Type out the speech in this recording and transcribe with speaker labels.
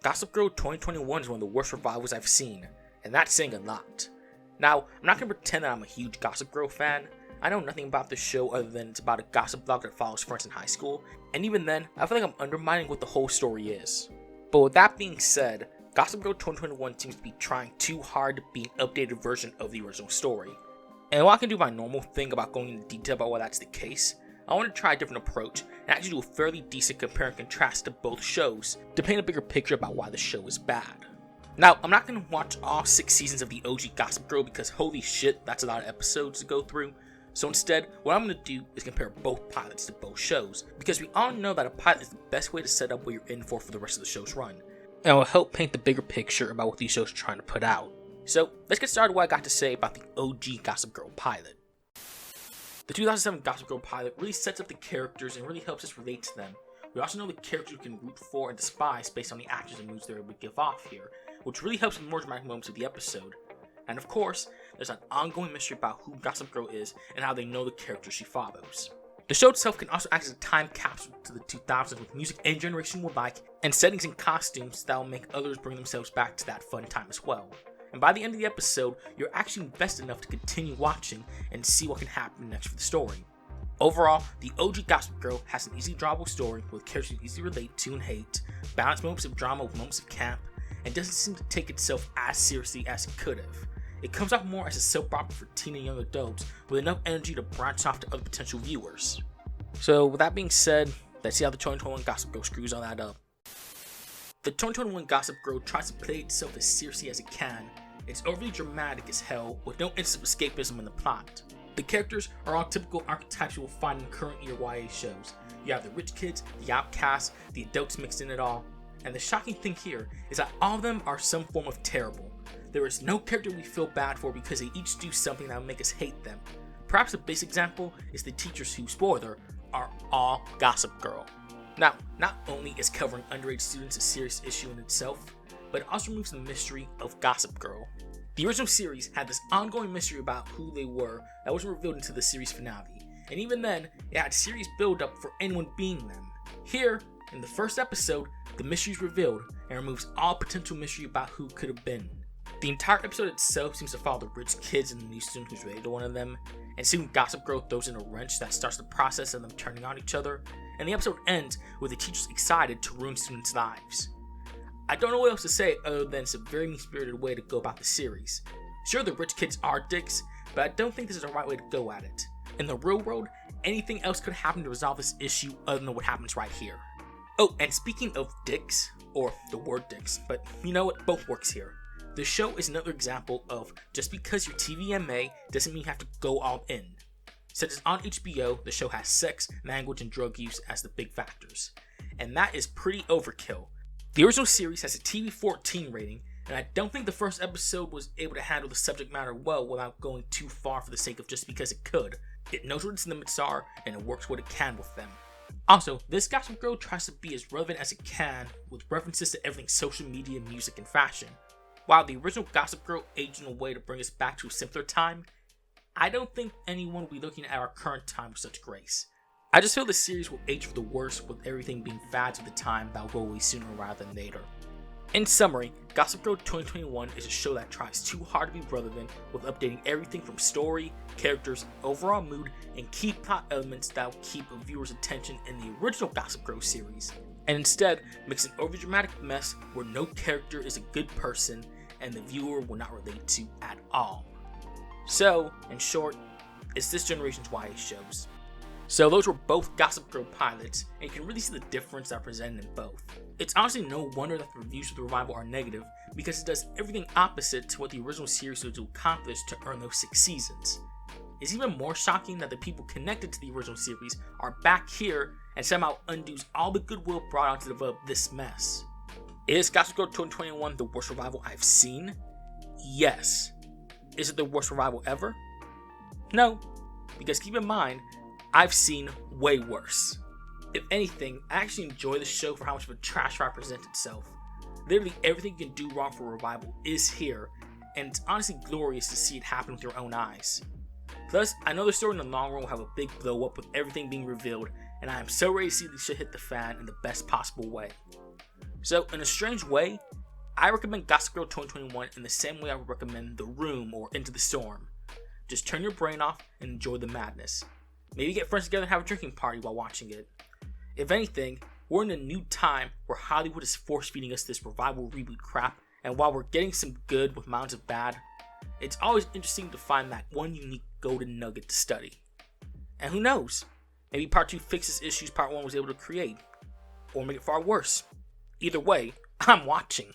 Speaker 1: Gossip Girl 2021 is one of the worst revivals I've seen, and that's saying a lot. Now, I'm not going to pretend that I'm a huge Gossip Girl fan. I know nothing about the show other than it's about a gossip blog that follows friends in high school, and even then, I feel like I'm undermining what the whole story is. But with that being said, Gossip Girl 2021 seems to be trying too hard to be an updated version of the original story. And while I can do my normal thing about going into detail about why that's the case, I want to try a different approach and actually do a fairly decent compare and contrast to both shows to paint a bigger picture about why the show is bad. Now, I'm not going to watch all 6 seasons of the OG Gossip Girl because holy shit, that's a lot of episodes to go through. So instead, what I'm going to do is compare both pilots to both shows, because we all know that a pilot is the best way to set up what you're in for the rest of the show's run, and it will help paint the bigger picture about what these shows are trying to put out. So let's get started with what I got to say about the OG Gossip Girl pilot. The 2007 Gossip Girl pilot really sets up the characters and really helps us relate to them. We also know the characters we can root for and despise based on the actions and moods they're able to give off here, which really helps in the more dramatic moments of the episode. And of course, there's an ongoing mystery about who Gossip Girl is and how they know the characters she follows. The show itself can also act as a time capsule to the 2000s with music any generation would like, and settings and costumes that will make others bring themselves back to that fun time as well. And by the end of the episode, you're actually invested enough to continue watching and see what can happen next for the story. Overall, the OG Gossip Girl has an easily drawable story with characters you easily relate to and hate, balanced moments of drama with moments of camp, and doesn't seem to take itself as seriously as it could have. It comes off more as a soap opera for teen and young adults with enough energy to branch off to other potential viewers. So with that being said, let's see how the 2021 Gossip Girl screws all that up. The 2021 Gossip Girl tries to play itself as seriously as it can. It's overly dramatic as hell with no instance of escapism in the plot. The characters are all typical archetypes you will find in current year YA shows. You have the rich kids, the outcasts, the adults mixed in it all. And the shocking thing here is that all of them are some form of terrible. There is no character we feel bad for because they each do something that will make us hate them. Perhaps a basic example is the teachers who, spoiler, are all Gossip Girl. Now, not only is covering underage students a serious issue in itself, but it also removes the mystery of Gossip Girl. The original series had this ongoing mystery about who they were that wasn't revealed until the series finale, and even then, it had serious build-up for anyone being them. Here, in the first episode, the mystery is revealed and removes all potential mystery about who could have been. The entire episode itself seems to follow the rich kids and the new student who's related to one of them, and soon Gossip Girl throws in a wrench that starts the process of them turning on each other, and the episode ends with the teachers excited to ruin students' lives. I don't know what else to say other than it's a very mean-spirited way to go about the series. Sure, the rich kids are dicks, but I don't think this is the right way to go at it. In the real world, anything else could happen to resolve this issue other than what happens right here. Oh, and speaking of dicks, or the word dicks, but you know what, both works here. The show is another example of just because you're TVMA doesn't mean you have to go all in. Since it's on HBO, the show has sex, language, and drug use as the big factors. And that is pretty overkill. The original series has a TV-14 rating, and I don't think the first episode was able to handle the subject matter well without going too far for the sake of just because it could. It knows what its limits are, and it works what it can with them. Also, this Gossip Girl tries to be as relevant as it can with references to everything social media, music, and fashion. While the original Gossip Girl aged in a way to bring us back to a simpler time, I don't think anyone will be looking at our current time with such grace. I just feel the series will age for the worse with everything being fads of the time that will go away sooner rather than later. In summary, Gossip Girl 2021 is a show that tries too hard to be relevant with updating everything from story, characters, overall mood, and key plot elements that will keep a viewer's attention in the original Gossip Girl series, and instead makes an overdramatic mess where no character is a good person and the viewer will not relate to at all. So, in short, it's this generation's YA shows. So those were both Gossip Girl pilots, and you can really see the difference that are presented in both. It's honestly no wonder that the reviews for the revival are negative, because it does everything opposite to what the original series was to accomplish to earn those 6 seasons. It's even more shocking that the people connected to the original series are back here and somehow undoes all the goodwill brought on to develop this mess. Is Gossip Girl 2021 the worst revival I've seen? Yes. Is it the worst revival ever? No, because keep in mind, I've seen way worse. If anything, I actually enjoy the show for how much of a trash fire presents itself. Literally everything you can do wrong for a revival is here, and it's honestly glorious to see it happen with your own eyes. Plus, I know the story in the long run will have a big blow up with everything being revealed, and I am so ready to see this shit hit the fan in the best possible way. So, in a strange way, I recommend Gossip Girl 2021 in the same way I would recommend The Room or Into the Storm. Just turn your brain off and enjoy the madness. Maybe get friends together and have a drinking party while watching it. If anything, we're in a new time where Hollywood is force-feeding us this revival reboot crap, and while we're getting some good with mounds of bad, it's always interesting to find that one unique golden nugget to study. And who knows, maybe Part 2 fixes issues Part 1 was able to create, or make it far worse. Either way, I'm watching.